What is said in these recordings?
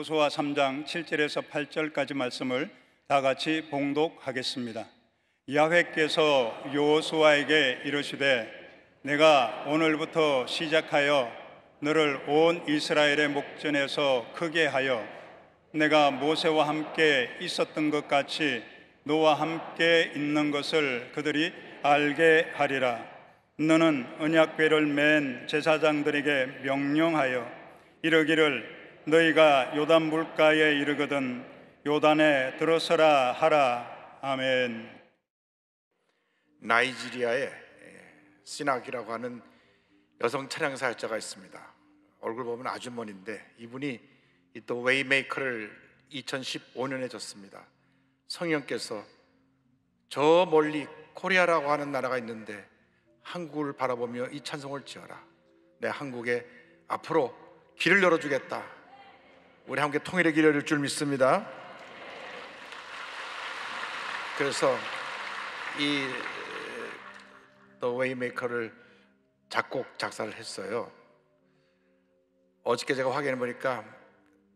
여호수아 3장 7절에서 8절까지 말씀을 다 같이 봉독하겠습니다. 야훼께서 여호수아에게 이르시되 내가 오늘부터 시작하여 너를 온 이스라엘의 목전에서 크게 하여 내가 모세와 함께 있었던 것 같이 너와 함께 있는 것을 그들이 알게 하리라. 너는 언약궤를 맨 제사장들에게 명령하여 이르기를 너희가 요단 물가에 이르거든 요단에 들어서라 하라. 아멘. 나이지리아에 시낙이라고 하는 여성 찬양 사역자가 있습니다. 얼굴 보면 아주머니인데 이분이 또 웨이메이커를 2015년에 줬습니다. 성령께서 저 멀리 코리아라고 하는 나라가 있는데 한국을 바라보며 이 찬송을 지어라. 내 한국에 앞으로 길을 열어주겠다. 우리 함께 통일의 길을 열줄 믿습니다. 그래서 이 더 웨이메이커를 작곡 작사를 했어요. 어저께 제가 확인해 보니까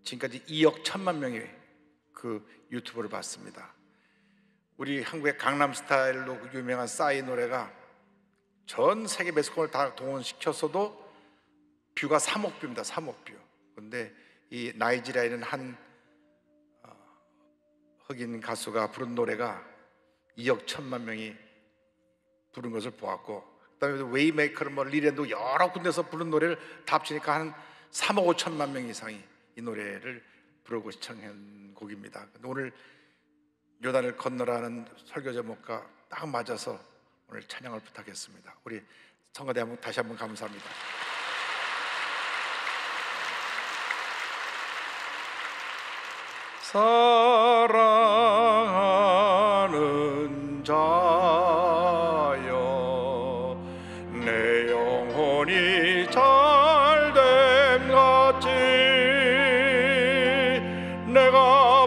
지금까지 2억 1천만 명이 그 유튜브를 봤습니다. 우리 한국의 강남스타일로 유명한 싸이 노래가 전 세계 매스컴을 다 동원시켰어도 뷰가 3억 뷰입니다. 3억 뷰. 그런데 이 나이지리아에 있는 한 흑인 가수가 부른 노래가 2억 1천만 명이 부른 것을 보았고, 그다음에 웨이메이커를 뭐 리랜도 여러 군데서 부른 노래를 다 합치니까 한 3억 5천만 명 이상이 이 노래를 부르고 시청한 곡입니다. 오늘 요단을 건너라는 설교 제목과 딱 맞아서 오늘 찬양을 부탁했습니다. 우리 성가대 한번 다시 한번 감사합니다. 사랑하는 자여 내 영혼이 잘됨 같이 내가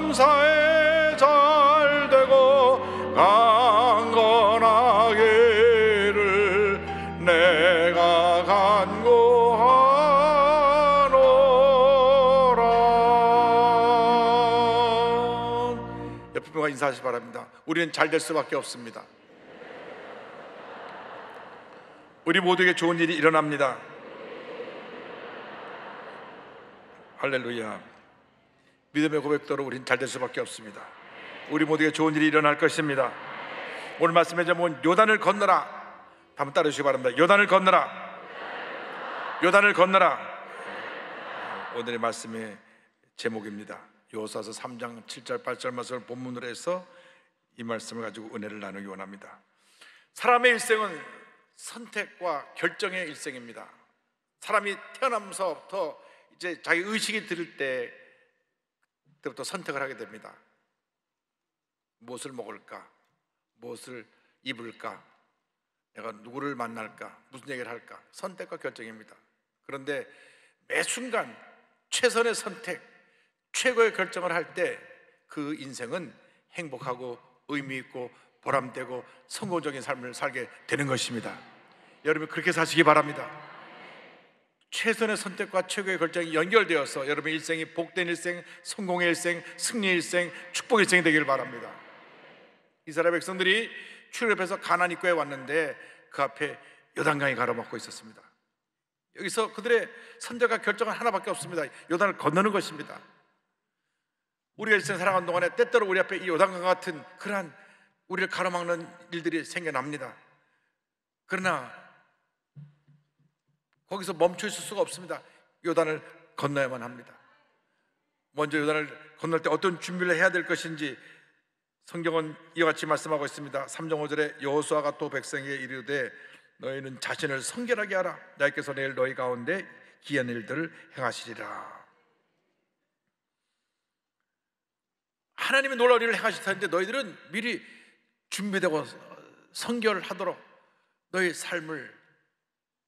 범사에 잘되고 강건하기를 내가 간구하노라. 옆에 분과 인사하시기 바랍니다. 우리는 잘 될 수밖에 없습니다. 우리 모두에게 좋은 일이 일어납니다. 할렐루야. 믿음의 고백대로 우리는 잘 될 수밖에 없습니다. 우리 모두에게 좋은 일이 일어날 것입니다. 오늘 말씀의 제목은 요단을 건너라. 한번 따르시기 바랍니다. 요단을 건너라. 요단을 건너라. 오늘의 말씀의 제목입니다. 여호수아서 3장 7절 8절 말씀을 본문으로 해서 이 말씀을 가지고 은혜를 나누기 원합니다. 사람의 일생은 선택과 결정의 일생입니다. 사람이 태어나면서부터 이제 자기 의식이 들을 때부터 선택을 하게 됩니다. 무엇을 먹을까? 무엇을 입을까? 내가 누구를 만날까? 무슨 얘기를 할까? 선택과 결정입니다. 그런데 매 순간 최선의 선택, 최고의 결정을 할 때 그 인생은 행복하고 의미 있고 보람되고 성공적인 삶을 살게 되는 것입니다. 여러분 그렇게 사시기 바랍니다. 최선의 선택과 최고의 결정이 연결되어서 여러분의 일생이 복된 일생, 성공의 일생, 승리의 일생, 축복의 일생이 되기를 바랍니다. 이스라엘 백성들이 출애굽해서 가나안 입구에 왔는데 그 앞에 요단강이 가로막고 있었습니다. 여기서 그들의 선택과 결정은 하나밖에 없습니다. 요단을 건너는 것입니다. 우리가 일생 살아가는 동안에 때때로 우리 앞에 이 요단강 같은 그러한 우리를 가로막는 일들이 생겨납니다. 그러나 거기서 멈춰 있을 수가 없습니다. 요단을 건너야만 합니다. 먼저 요단을 건널 때 어떤 준비를 해야 될 것인지 성경은 이와 같이 말씀하고 있습니다. 3장 5절에 여호수아가 또 백성에게 이르되 너희는 자신을 성결하게 하라. 나께서 내일 너희 가운데 기이한 일들을 행하시리라. 하나님이 놀라운 일을 행하실 텐데 너희들은 미리 준비되고 성결하도록 너희 삶을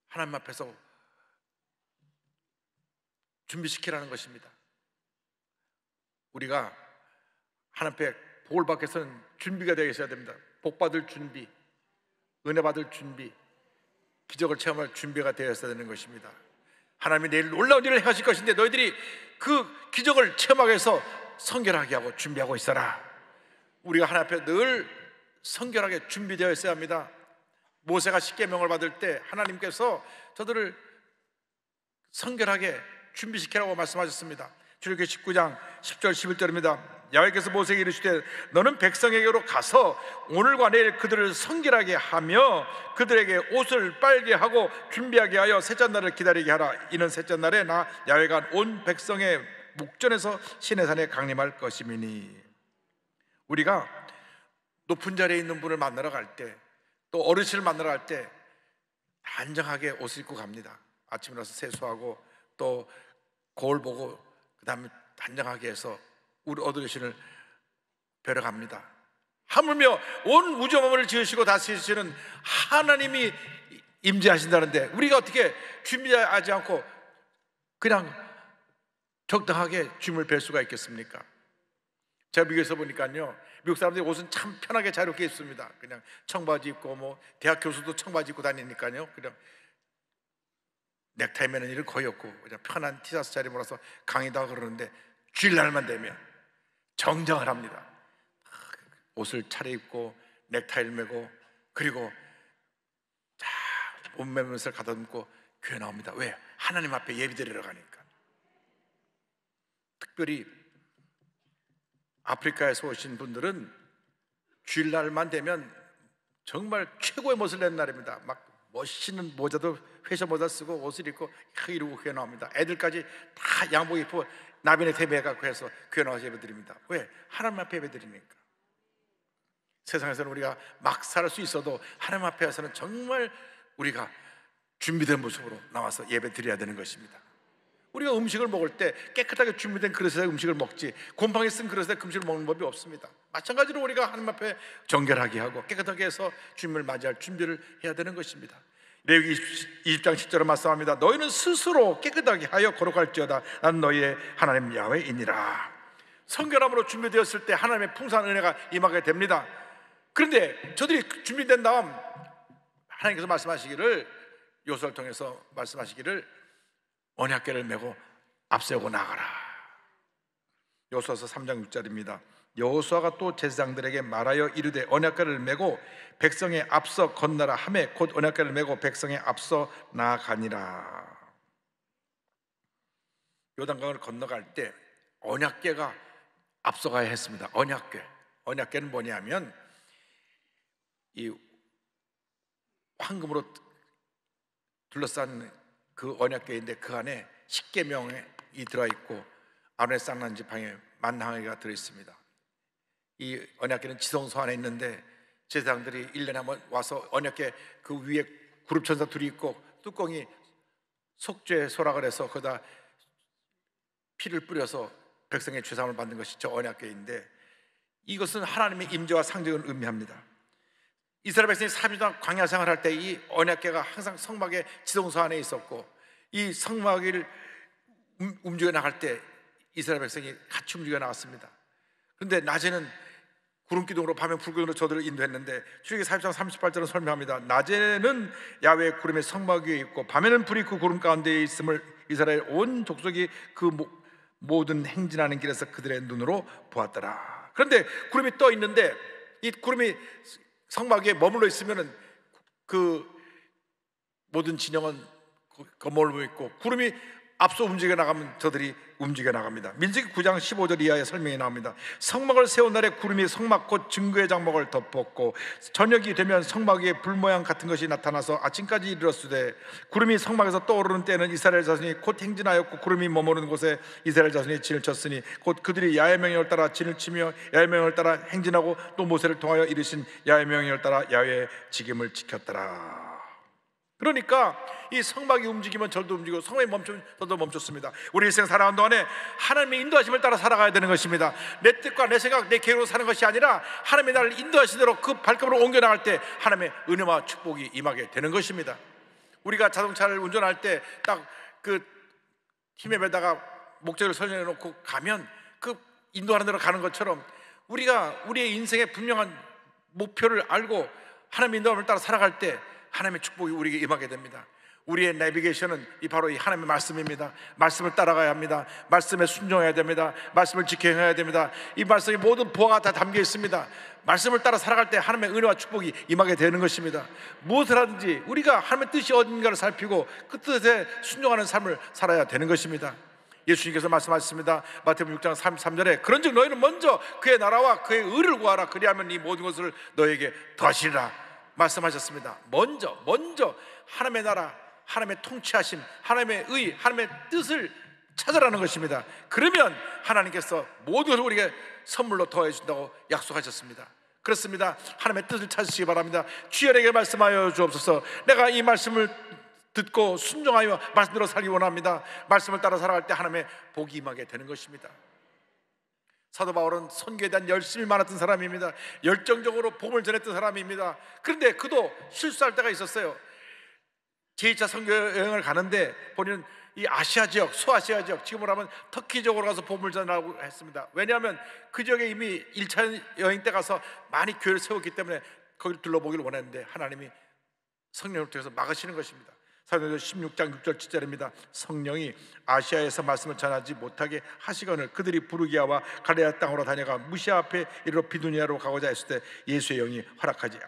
하나님 앞에서 준비시키라는 것입니다. 우리가 하나님 앞에 복을 받기 위해서는 준비가 되어 있어야 됩니다. 복 받을 준비, 은혜 받을 준비, 기적을 체험할 준비가 되어 있어야 되는 것입니다. 하나님이 내일 놀라운 일을 행하실 것인데 너희들이 그 기적을 체험하기 위해서 성결하게 하고 준비하고 있어라. 우리가 하나님 앞에 늘 성결하게 준비되어 있어야 합니다. 모세가 십계명을 받을 때 하나님께서 저들을 성결하게 준비시키라고 말씀하셨습니다. 출애굽기 19장 10절 11절입니다. 야훼께서 모세에게 이르시되 너는 백성에게로 가서 오늘과 내일 그들을 성결하게 하며 그들에게 옷을 빨게 하고 준비하게 하여 셋째 날을 기다리게 하라. 이는 셋째 날에 나 야훼가 온 백성의 목전에서 시내산에 강림할 것임이니. 우리가 높은 자리에 있는 분을 만나러 갈 때, 또 어르신을 만나러 갈 때 단정하게 옷을 입고 갑니다. 아침에 일어나서 세수하고 또 거울 보고 그 다음에 단정하게 해서 우리 어르신을 뵈러 갑니다. 하물며 온 우주 만물을 지으시고 다스리시는 하나님이 임재하신다는데 우리가 어떻게 준비하지 않고 그냥 적당하게 주님을 뵐 수가 있겠습니까? 제가 미국에서 보니까요, 미국 사람들이 옷은 참 편하게 자유롭게 입습니다. 그냥 청바지 입고 뭐 대학 교수도 청바지 입고 다니니까요, 그냥 넥타이 매는 일은 거의 없고 그냥 편한 티셔츠 잘 입어서 강의도 하고 그러는데 주일날만 되면 정정을 합니다. 옷을 차려입고 넥타이를 매고 그리고 옷 매면서 가다듬고 교회 나옵니다. 왜? 하나님 앞에 예비드리러 가니까. 특별히 아프리카에서 오신 분들은 주일날만 되면 정말 최고의 멋을 내는 날입니다. 막 멋있는 모자도 회셔 모자 쓰고 옷을 입고 이러고 교회 나옵니다. 애들까지 다 양복 입고 나비네 대배해갖고 해서 교회 나와서 예배드립니다. 왜? 하나님 앞에 예배드리니까. 세상에서는 우리가 막 살 수 있어도 하나님 앞에서는 정말 우리가 준비된 모습으로 나와서 예배드려야 되는 것입니다. 우리가 음식을 먹을 때 깨끗하게 준비된 그릇에 음식을 먹지 곰팡이 쓴 그릇에 음식을 먹는 법이 없습니다. 마찬가지로 우리가 하나님 앞에 정결하게 하고 깨끗하게 해서 주님을 맞이할 준비를 해야 되는 것입니다. 레위기 20장 10절에 말씀합니다. 너희는 스스로 깨끗하게 하여 거룩할지어다. 난 너희의 하나님 야훼이니라. 성결함으로 준비되었을 때 하나님의 풍성한 은혜가 임하게 됩니다. 그런데 저들이 준비된 다음 하나님께서 말씀하시기를, 요소를 통해서 말씀하시기를 언약궤를 메고 앞세우고 나가라. 여호수아서 3장 6절입니다. 여호수아가 또 제사장들에게 말하여 이르되 언약궤를 메고 백성의 앞서 건너라 하매 곧 언약궤를 메고 백성의 앞서 나아가니라. 요단강을 건너갈 때 언약궤가 앞서가야 했습니다. 언약궤는 뭐냐면 이 황금으로 둘러싼 그 언약궤인데 그 안에 십계명이 들어있고 아론의 쌍난 지팡이 만항아리가 들어있습니다. 이 언약궤는 지성소 안에 있는데 제사장들이 1년에 한번 와서 언약궤 그 위에 그룹천사 둘이 있고 뚜껑이 속죄 소락을 해서 거기다 피를 뿌려서 백성의 죄사함을 받는 것이 저 언약궤인데, 이것은 하나님의 임재와 상징을 의미합니다. 이스라엘 백성이 40년 동안 광야 생활할 때 이 언약궤가 항상 성막의 지성소 안에 있었고, 이 성막을 움직여 나갈 때 이스라엘 백성이 같이 움직여 나갔습니다. 그런데 낮에는 구름 기둥으로 밤에 불 기둥으로 저들을 인도했는데 출애굽기 40장 38절은 설명합니다. 낮에는 야훼의 구름이 성막 위에 있고 밤에는 불이 그 구름 가운데에 있음을 이스라엘 온 족속이 그 모든 행진하는 길에서 그들의 눈으로 보았더라. 그런데 구름이 떠 있는데 이 구름이 성막 위에 머물러 있으면은 그 모든 진영은 머물러 있고 구름이 앞서 움직여 나가면 저들이 움직여 나갑니다. 민수기 9장 15절 이하의 설명이 나옵니다. 성막을 세운 날에 구름이 성막 곧 증거의 장막을 덮었고 저녁이 되면 성막 위에 불 모양 같은 것이 나타나서 아침까지 이르렀으되 구름이 성막에서 떠오르는 때는 이스라엘 자손이 곧 행진하였고 구름이 머무르는 곳에 이스라엘 자손이 진을 쳤으니 곧 그들이 야훼 명령을 따라 진을 치며 야훼 명령을 따라 행진하고 또 모세를 통하여 이르신 야훼 명령을 따라 야훼의 직임을 지켰더라. 그러니까 이 성막이 움직이면 절도 움직이고 성막이 멈추면 저도 멈췄습니다. 우리 일생 살아가는 동안에 하나님의 인도하심을 따라 살아가야 되는 것입니다. 내 뜻과 내 생각, 내 계획으로 사는 것이 아니라 하나님이 나를 인도하신 대로 그 발걸음으로 옮겨나갈 때 하나님의 은혜와 축복이 임하게 되는 것입니다. 우리가 자동차를 운전할 때 딱 그 힘에 매다가 목적을 설정해 놓고 가면 그 인도하는 대로 가는 것처럼 우리가 우리의 인생의 분명한 목표를 알고 하나님의 인도함을 따라 살아갈 때 하나님의 축복이 우리에게 임하게 됩니다. 우리의 내비게이션은 바로 이 하나님의 말씀입니다. 말씀을 따라가야 합니다. 말씀에 순종해야 됩니다. 말씀을 지켜야 됩니다. 이 말씀에 모든 보화가 다 담겨 있습니다. 말씀을 따라 살아갈 때 하나님의 은혜와 축복이 임하게 되는 것입니다. 무엇을 하든지 우리가 하나님의 뜻이 어딘가를 살피고 그 뜻에 순종하는 삶을 살아야 되는 것입니다. 예수님께서 말씀하셨습니다. 마태복음 6장 33절에 그런즉 너희는 먼저 그의 나라와 그의 의를 구하라. 그리하면 이 모든 것을 너희에게 더하시리라 말씀하셨습니다. 먼저 하나님의 나라, 하나님의 통치하심, 하나님의 의, 하나님의 뜻을 찾으라는 것입니다. 그러면 하나님께서 모든 것을 우리에게 선물로 더해 준다고 약속하셨습니다. 그렇습니다. 하나님의 뜻을 찾으시기 바랍니다. 주여에게 말씀하여 주옵소서. 내가 이 말씀을 듣고 순종하여 말씀대로 살기 원합니다. 말씀을 따라 살아갈 때 하나님의 복이 임하게 되는 것입니다. 사도 바울은 선교에 대한 열심이 많았던 사람입니다. 열정적으로 복음을 전했던 사람입니다. 그런데 그도 실수할 때가 있었어요. 제2차 선교 여행을 가는데 본인은 이 아시아 지역, 소아시아 지역, 지금으로 하면 터키 지역으로 가서 복음을 전하고 했습니다. 왜냐하면 그 지역에 이미 1차 여행 때 가서 많이 교회를 세웠기 때문에 거기를 둘러보기를 원했는데 하나님이 성령을 통해서 막으시는 것입니다. 사도행전 16장 6절 7절입니다. 성령이 아시아에서 말씀을 전하지 못하게 하시거늘 그들이 부르기아와 갈레아 땅으로 다녀가 무시아 앞에 이르러 비두니아로 가고자 했을 때 예수의 영이 허락하지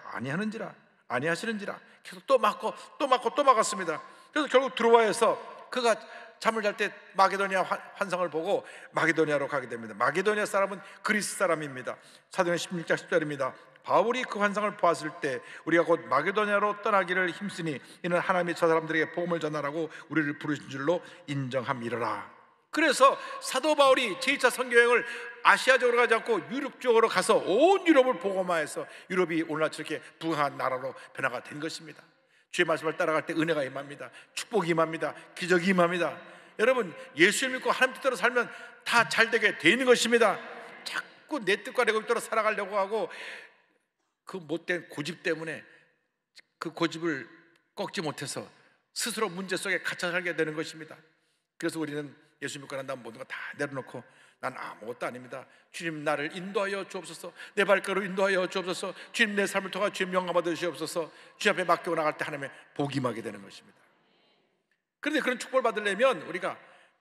아니하시는지라 계속 또 막았습니다. 그래서 결국 드로아에서 그가 잠을 잘 때 마게도니아 환상을 보고 마게도니아로 가게 됩니다. 마게도니아 사람은 그리스 사람입니다. 사도행전 16장 10절입니다. 바울이 그 환상을 보았을 때 우리가 곧 마게도니아로 떠나기를 힘쓰니 이는 하나님이 저 사람들에게 복음을 전하라고 우리를 부르신 줄로 인정함이러라. 그래서 사도 바울이 제2차 선교여행을 아시아 쪽으로 가지 않고 유럽 쪽으로 가서 온 유럽을 복음화해서 유럽이 오늘날 저렇게 부강한 나라로 변화가 된 것입니다. 주의 말씀을 따라갈 때 은혜가 임합니다. 축복이 임합니다. 기적이 임합니다. 여러분, 예수를 믿고 하나님 뜻대로 살면 다 잘되게 돼 있는 것입니다. 자꾸 내 뜻과 내 뜻대로 살아가려고 하고 그 못된 고집 때문에 그 고집을 꺾지 못해서 스스로 문제 속에 갇혀 살게 되는 것입니다. 그래서 우리는 예수 믿고 난 다음 모든 거 다 내려놓고 난 아무것도 아닙니다. 주님 나를 인도하여 주옵소서. 내 발걸음 인도하여 주옵소서. 주님 내 삶을 통해 주님 영광 받아 주시옵소서. 주님 앞에 맡겨 나갈 때 하나님의 복이 임하게 되는 것입니다. 그런데 그런 축복을 받으려면 우리가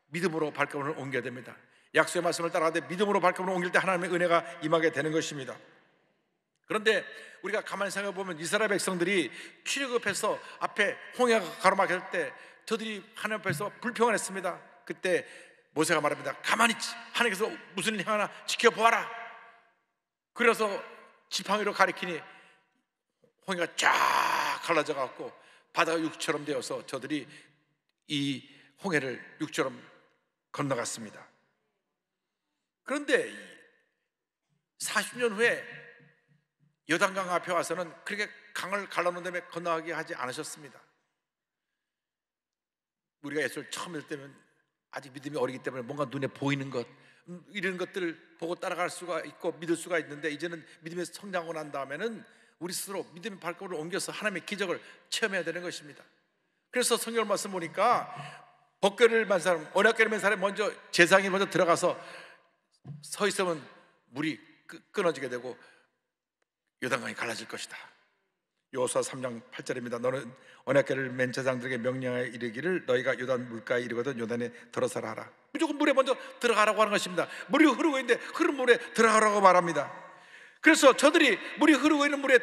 믿음으로 발걸음을 옮겨야 됩니다. 약속의 말씀을 따라가되 믿음으로 발걸음을 옮길 때 하나님의 은혜가 임하게 되는 것입니다. 그런데 우리가 가만히 생각해 보면 이스라엘 백성들이 출애굽해서 앞에 홍해가 가로막힐 때 저들이 하나님 앞에서 불평을 했습니다. 그때 모세가 말합니다. 가만히 하나님께서 무슨 일 행하나 지켜보아라. 그래서 지팡이로 가리키니 홍해가 쫙 갈라져 갖고 바다가 육처럼 되어서 저들이 이 홍해를 육처럼 건너갔습니다. 그런데 40년 후에 요단강 앞에 와서는 그렇게 강을 갈라놓은 다음에 건너가게 하지 않으셨습니다. 우리가 예수를 처음 믿을 때면 아직 믿음이 어리기 때문에 뭔가 눈에 보이는 것 이런 것들을 보고 따라갈 수가 있고 믿을 수가 있는데 이제는 믿음에서 성장하고 난 다음에는 우리 스스로 믿음의 발걸음을 옮겨서 하나님의 기적을 체험해야 되는 것입니다. 그래서 성경 말씀 보니까 법궤를 맨 사람, 언약궤를 맨 사람이 먼저 제사장이 먼저 들어가서 서 있으면 물이 끊어지게 되고 요단강이 갈라질 것이다. 여호수아 3장 8절입니다. 너는 언약궤를 맨 제사장들에게 명령하여 이르기를 너희가 요단 물가에 이르거든 요단에 들어서라 하라. 무조건 물에 먼저 들어가라고 하는 것입니다. 물이 흐르고 있는데 흐른 물에 들어가라고 말합니다. 그래서 저들이 물이 흐르고 있는 물에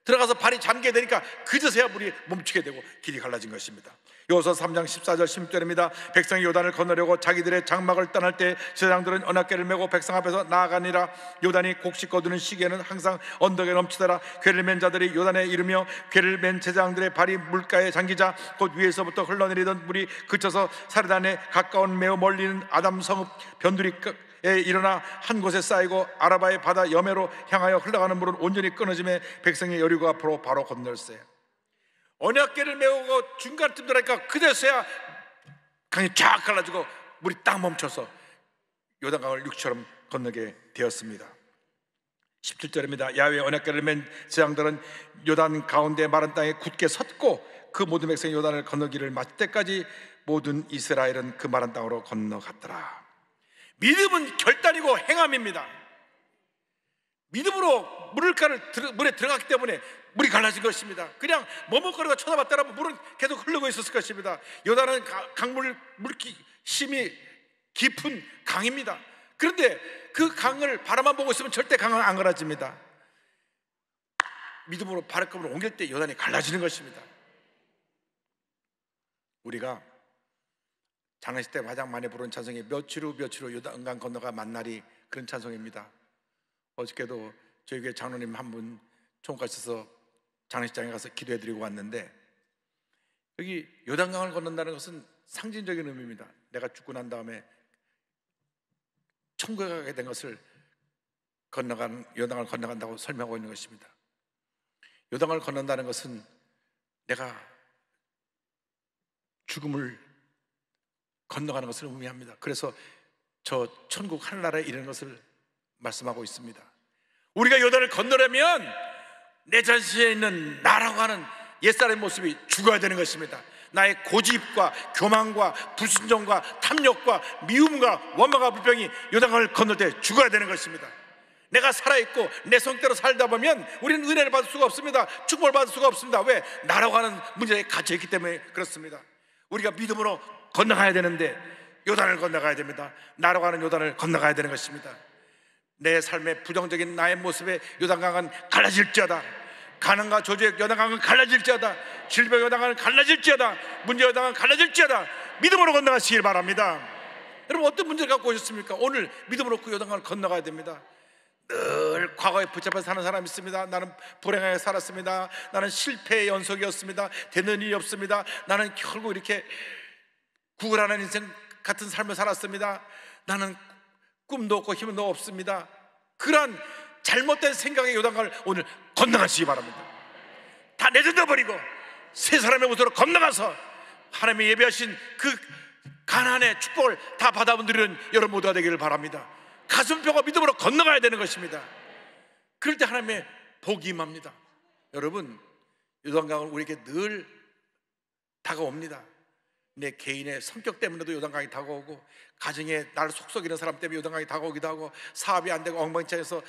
들어가서 발이 잠게 되니까 그저서야 물이 멈추게 되고 길이 갈라진 것입니다. 여호수아 3장 14절 16절입니다. 백성이 요단을 건너려고 자기들의 장막을 떠날 때 제사장들은 언약궤를 메고 백성 앞에서 나아가니라. 요단이 곡식 거두는 시기에는 항상 언덕에 넘치더라. 궤를 맨 자들이 요단에 이르며 궤를 맨 제사장들의 발이 물가에 잠기자 곧 위에서부터 흘러내리던 물이 그쳐서 사르단에 가까운 매우 멀리 있는 아담 성읍 변두리에 일어나 한 곳에 쌓이고 아라바의 바다 여매로 향하여 흘러가는 물은 온전히 끊어짐에 백성이 여리고 앞으로 바로 건널세. 언약궤를 메우고 중간쯤 들어가니까 그제서야 강이 쫙 갈라지고 물이 딱 멈춰서 요단강을 육처럼 건너게 되었습니다. 17절입니다. 야훼의 언약궤를 맨 제사장들은 요단 가운데 마른 땅에 굳게 섰고 그 모든 백성이 요단을 건너기를 마칠 때까지 모든 이스라엘은 그 마른 땅으로 건너갔더라. 믿음은 결단이고 행함입니다. 믿음으로 물에 들어갔기 때문에 물이 갈라진 것입니다. 그냥 머뭇거리고 쳐다봤다면 물은 계속 흐르고 있었을 것입니다. 요단은 물기 심이 깊은 강입니다. 그런데 그 강을 바라만 보고 있으면 절대 강은 안 갈라집니다. 믿음으로 발걸음을 옮길 때 요단이 갈라지는 것입니다. 우리가 장례식 때 가장 많이 부르는 찬송이 며칠 후 요단강 건너가 만날이, 그런 찬송입니다. 어저께도 저희 교회 장로님 한 분 총괄해서 장례식장에 가서 기도해드리고 왔는데, 여기 요단강을 건넌다는 것은 상징적인 의미입니다. 내가 죽고 난 다음에 천국에 가게 된 것을 요단강을 건너간다고 설명하고 있는 것입니다. 요단강을 건넌다는 것은 내가 죽음을 건너가는 것을 의미합니다. 그래서 저 천국 하늘나라에 이르는 것을 말씀하고 있습니다. 우리가 요단을 건너려면 내 자신에 있는 나라고 하는 옛사람의 모습이 죽어야 되는 것입니다. 나의 고집과 교만과 불순종과 탐욕과 미움과 원망과 불평이 요단강을 건널 때 죽어야 되는 것입니다. 내가 살아있고 내 성격대로 살다 보면 우리는 은혜를 받을 수가 없습니다. 축복을 받을 수가 없습니다. 왜? 나라고 하는 문제에 갇혀있기 때문에 그렇습니다. 우리가 믿음으로 건너가야 되는데 요단을 건너가야 됩니다. 나라고 하는 요단을 건너가야 되는 것입니다. 내 삶의 부정적인 나의 모습에 요단강은 갈라질지어다. 가난과 저주의 요단강은 갈라질지어다. 질병의 요단강은 갈라질지어다. 문제 요단강은 갈라질지어다. 믿음으로 건너가시길 바랍니다. 여러분, 어떤 문제를 갖고 오셨습니까? 오늘 믿음으로 그 요단강을 건너가야 됩니다. 늘 과거에 붙잡혀 사는 사람이 있습니다. 나는 불행하게 살았습니다. 나는 실패의 연속이었습니다. 되는 일이 없습니다. 나는 결국 이렇게 구걸하는 인생 같은 삶을 살았습니다. 나는 꿈도 없고 힘도 없습니다. 그런 잘못된 생각의 요단강을 오늘 건너가시기 바랍니다. 다 내던져버리고 새 사람의 모습으로 건너가서 하나님이 예배하신 그 가난의 축복을 다 받아들이는 여러분 모두가 되기를 바랍니다. 가슴뼈가 믿음으로 건너가야 되는 것입니다. 그럴 때 하나님의 복이 임합니다. 여러분, 요단강은 우리에게 늘 다가옵니다. 내 개인의 성격 때문에도 요단강이 다가오고, 가정에 나를 속썩이는 사람 때문에 요단강이 다가오기도 하고, 사업이 안 되고 엉망진창해서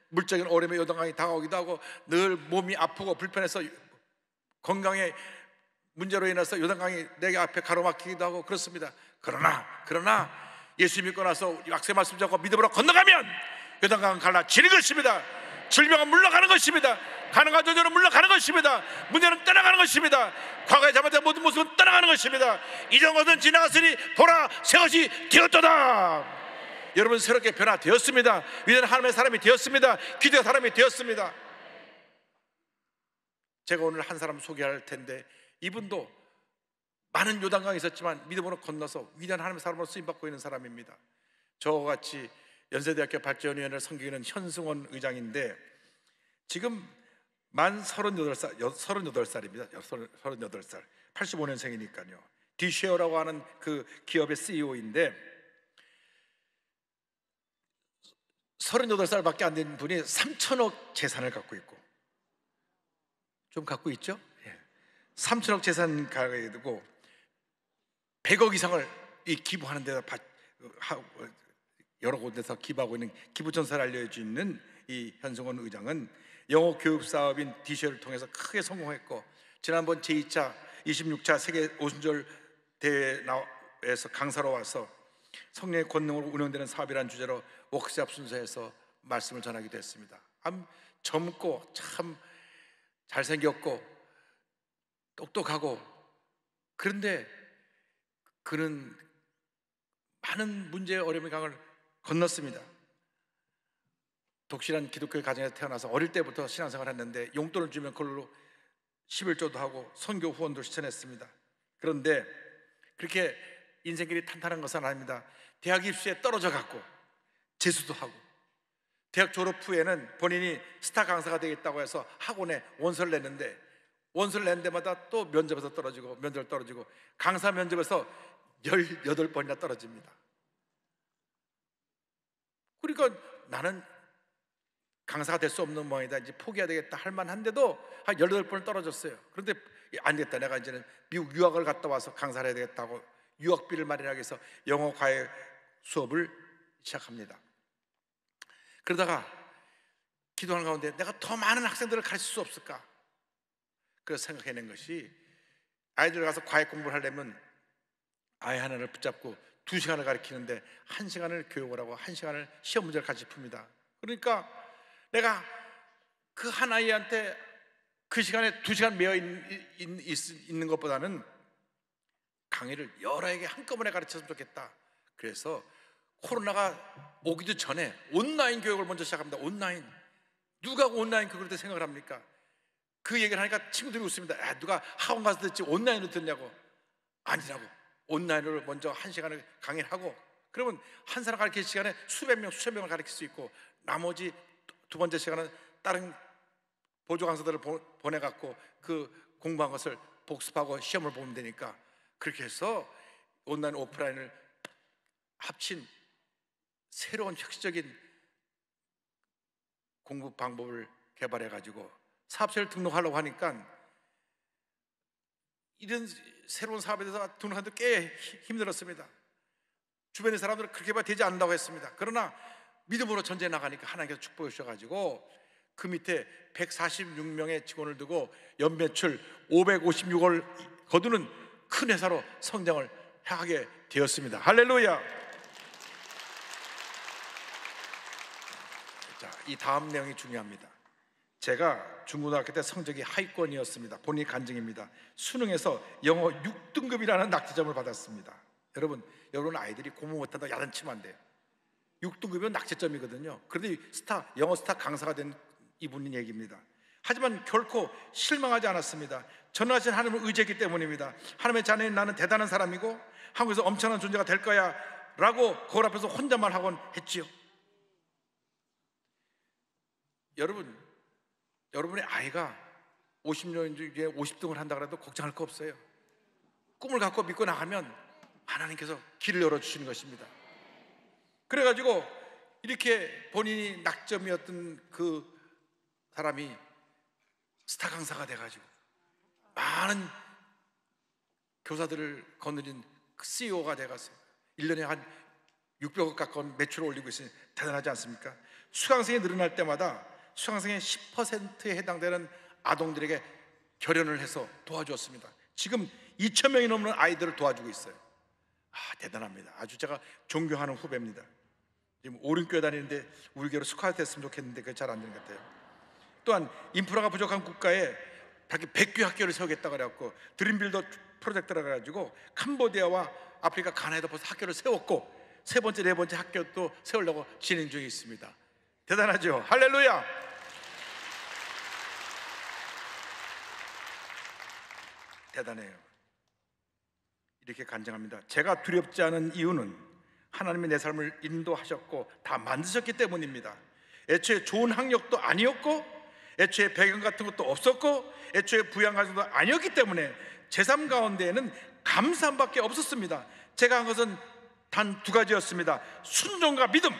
물적인 어려움에 요단강이 다가오기도 하고, 늘 몸이 아프고 불편해서 건강에 문제로 인해서 요단강이 내게 앞에 가로막히기도 하고 그렇습니다. 그러나 예수 믿고 나서 약속의 말씀 잡고 믿음으로 건너가면 요단강은 갈라지는 것입니다. 질병은 물러가는 것입니다. 가난과 저주는 물러가는 것입니다. 문제는 떠나가는 것입니다. 과거에 잘못된 모든 모습은 떠나가는 것입니다. 이전 것은 지나갔으니 보라, 새 것이 되었도다. 여러분, 새롭게 변화되었습니다. 위대한 하나님의 사람이 되었습니다. 기도의 사람이 되었습니다. 제가 오늘 한 사람 소개할 텐데, 이분도 많은 요단강이 있었지만 믿음으로 건너서 위대한 하나님의 사람으로 쓰임받고 있는 사람입니다. 저와 같이 연세대학교 발전위원회를 섬기는 현승원 의장인데, 지금 만 38살입니다. 38살, 85년생이니까요. 디쉐어라고 하는 그 기업의 CEO인데, 38살밖에 안 된 분이 3천억 재산을 갖고 있고, 좀 갖고 있죠? 3천억 재산 가지고 되고 100억 이상을 이 기부하는 데다 여러 곳에서 기부하고 있는 기부천사를 알려져 있는 이 현승원 의장은 영어 교육 사업인 디쉐를 통해서 크게 성공했고, 지난번 제2차 26차 세계 오순절 대회에서 강사로 와서 성령의 권능으로 운영되는 사업이라는 주제로 워크숍 순서에서 말씀을 전하기도 했습니다. 참 젊고 참 잘생겼고 똑똑하고, 그런데 그는 많은 문제의 어려움의 강을 건넜습니다. 독실한 기독교의 가정에서 태어나서 어릴 때부터 신앙생활을 했는데, 용돈을 주면 그걸로 11조도 하고 선교 후원도 실천했습니다. 그런데 그렇게 인생길이 탄탄한 것은 아닙니다. 대학 입시에 떨어져 갔고 재수도 하고, 대학 졸업 후에는 본인이 스타 강사가 되겠다고 해서 학원에 원서를 냈는데, 원서를 낸 데마다 또 면접에서 떨어지고 면접을 떨어지고, 강사 면접에서 18번이나 떨어집니다. 그러니까 나는 강사가 될 수 없는 모양이다, 이제 포기해야 되겠다 할 만한데도 한 18번을 떨어졌어요. 그런데 안 됐다, 내가 이제는 미국 유학을 갔다 와서 강사를 해야 되겠다고 유학비를 마련하기 위해서 영어 과외 수업을 시작합니다. 그러다가 기도하는 가운데 내가 더 많은 학생들을 가르칠 수 없을까? 그래서 생각해낸 것이, 아이들 가서 과외 공부를 하려면 아이 하나를 붙잡고 2시간을 가르치는데 1시간을 교육을 하고 1시간을 시험 문제를 같이 풉니다. 그러니까 내가 그 한 아이한테 그 시간에 2시간 매여 있는 것보다는 강의를 여러 에게 한꺼번에 가르쳤으면 좋겠다. 그래서 코로나가 오기도 전에 온라인 교육을 먼저 시작합니다. 온라인. 누가 온라인 교육을 때 생각을 합니까? 그 얘기를 하니까 친구들이 웃습니다. 누가 학원 가서 듣지 온라인으로 듣냐고. 아니라고. 온라인으로 먼저 1시간을 강의를 하고, 그러면 한 사람 가르칠 시간에 수백 명, 수천 명을 가르칠 수 있고, 나머지 두 번째 시간은 다른 보조 강사들을 보내갖고 그 공부한 것을 복습하고 시험을 보면 되니까, 그렇게 해서 온라인 오프라인을 합친 새로운 혁신적인 공부 방법을 개발해가지고 사업체를 등록하려고 하니까, 이런 새로운 사업에 대해서 등록하는데 꽤 힘들었습니다. 주변의 사람들은 그렇게 봐 되지 않는다고 했습니다. 그러나 믿음으로 전쟁에 나가니까 하나님께서 축복해 주셔가지고 그 밑에 146명의 직원을 두고 연매출 556을 거두는 큰 회사로 성장을 하게 되었습니다. 할렐루야. 자, 이 다음 내용이 중요합니다. 제가 중고등학교 때 성적이 하위권이었습니다. 본인 간증입니다. 수능에서 영어 6등급이라는 낙제점을 받았습니다. 여러분 아이들이 공부 못한다고 야단치면 안 돼요. 6등급이면 낙제점이거든요. 그런데 영어 스타 강사가 된 이분인 얘기입니다. 하지만 결코 실망하지 않았습니다. 전능하신 하나님을 의지했기 때문입니다. 하나님의 자녀인 나는 대단한 사람이고 한국에서 엄청난 존재가 될 거야 라고 거울 앞에서 혼잣말 하곤 했지요. 여러분의 아이가 50년 중에 50등을 한다 그래도 걱정할 거 없어요. 꿈을 갖고 믿고 나가면 하나님께서 길을 열어주시는 것입니다. 그래가지고 이렇게 본인이 낙점이었던 그 사람이 스타 강사가 돼가지고 많은 교사들을 거느린 CEO가 돼가서 1년에 한 600억 가까운 매출을 올리고 있으니 대단하지 않습니까? 수강생이 늘어날 때마다 수강생의 10%에 해당되는 아동들에게 결연을 해서 도와주었습니다. 지금 2,000명이 넘는 아이들을 도와주고 있어요. 대단합니다. 아주 제가 존경하는 후배입니다. 지금 오륜교회 다니는데 우리 교회로 스카우트했으면 좋겠는데 그게 잘 안 되는 것 같아요. 또한 인프라가 부족한 국가에 100개 학교를 세우겠다고 그래갖고 드림빌더 프로젝트라고 해가지고 캄보디아와 아프리카 가나에도 벌써 학교를 세웠고, 세 번째, 네 번째 학교도 세우려고 진행 중에 있습니다. 대단하죠? 할렐루야! 대단해요. 이렇게 간증합니다. 제가 두렵지 않은 이유는 하나님이 내 삶을 인도하셨고 다 만드셨기 때문입니다. 애초에 좋은 학력도 아니었고, 애초에 배경 같은 것도 없었고, 애초에 부양 가정도 아니었기 때문에 제 삶 가운데에는 감사함밖에 없었습니다. 제가 한 것은 단 2가지였습니다. 순종과 믿음.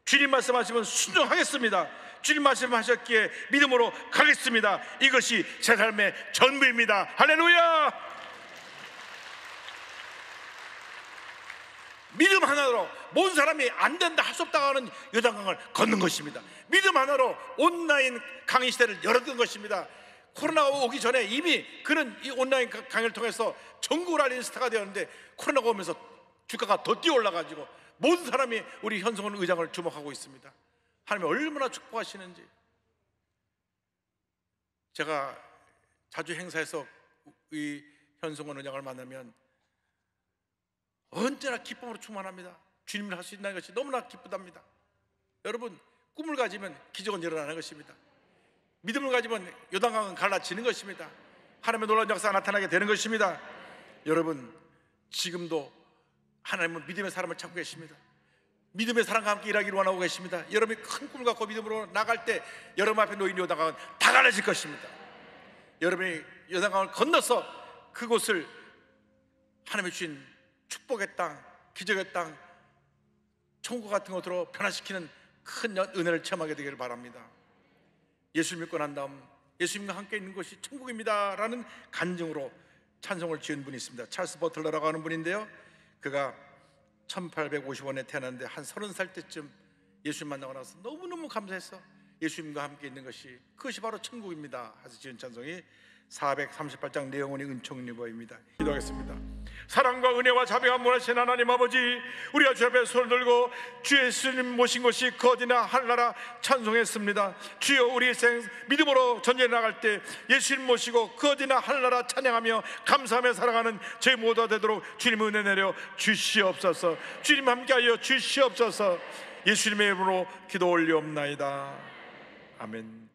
주님 말씀하시면 순종하겠습니다. 주님 말씀하셨기에 믿음으로 가겠습니다. 이것이 제 삶의 전부입니다. 할렐루야! 믿음 하나로 모든 사람이 안 된다, 할 수 없다고 하는 요단강을 걷는 것입니다. 믿음 하나로 온라인 강의 시대를 열어둔 것입니다. 코로나가 오기 전에 이미 그는 이 온라인 강의를 통해서 전국을 알리는 스타가 되었는데, 코로나가 오면서 주가가 더 뛰어 올라가지고 모든 사람이 우리 현성원 의장을 주목하고 있습니다. 하나님이 얼마나 축복하시는지. 제가 자주 행사에서 이 현성원 의장을 만나면 언제나 기쁨으로 충만합니다. 주님을 할 수 있다는 것이 너무나 기쁘답니다. 여러분, 꿈을 가지면 기적은 일어나는 것입니다. 믿음을 가지면 요단강은 갈라지는 것입니다. 하나님의 놀라운 역사가 나타나게 되는 것입니다. 여러분, 지금도 하나님은 믿음의 사람을 찾고 계십니다. 믿음의 사람과 함께 일하기를 원하고 계십니다. 여러분이 큰 꿈을 갖고 믿음으로 나갈 때 여러분 앞에 놓인 요단강은 다 갈라질 것입니다. 여러분이 요단강을 건너서 그곳을 하나님의 주신 축복의 땅, 기적의 땅, 천국 같은 것으로 변화시키는 큰 은혜를 체험하게 되기를 바랍니다. 예수를 믿고 난 다음 예수님과 함께 있는 것이 천국입니다 라는 간증으로 찬송을 지은 분이 있습니다. 찰스 버틀러라고 하는 분인데요, 그가 1850년에 태어났는데 한 30살 때쯤 예수님 만나고 나서 너무너무 감사했어. 예수님과 함께 있는 것이, 그것이 바로 천국입니다 하서 지은 찬송이 438장 내영혼의 은총리보입니다. 기도하겠습니다. 사랑과 은혜와 자비가 무한하신 하나님 아버지, 우리가 주 앞에 손을 들고 주 예수님 모신 것이 그 어디나 하늘나라 찬송했습니다. 주여, 우리 인생 믿음으로 전쟁에 나갈 때 예수님 모시고 그 어디나 하늘나라 찬양하며 감사하며 살아가는 저희 모두가 되도록 주님 은혜 내려 주시옵소서. 주님 함께하여 주시옵소서. 예수님의 이름으로 기도 올리옵나이다. 아멘.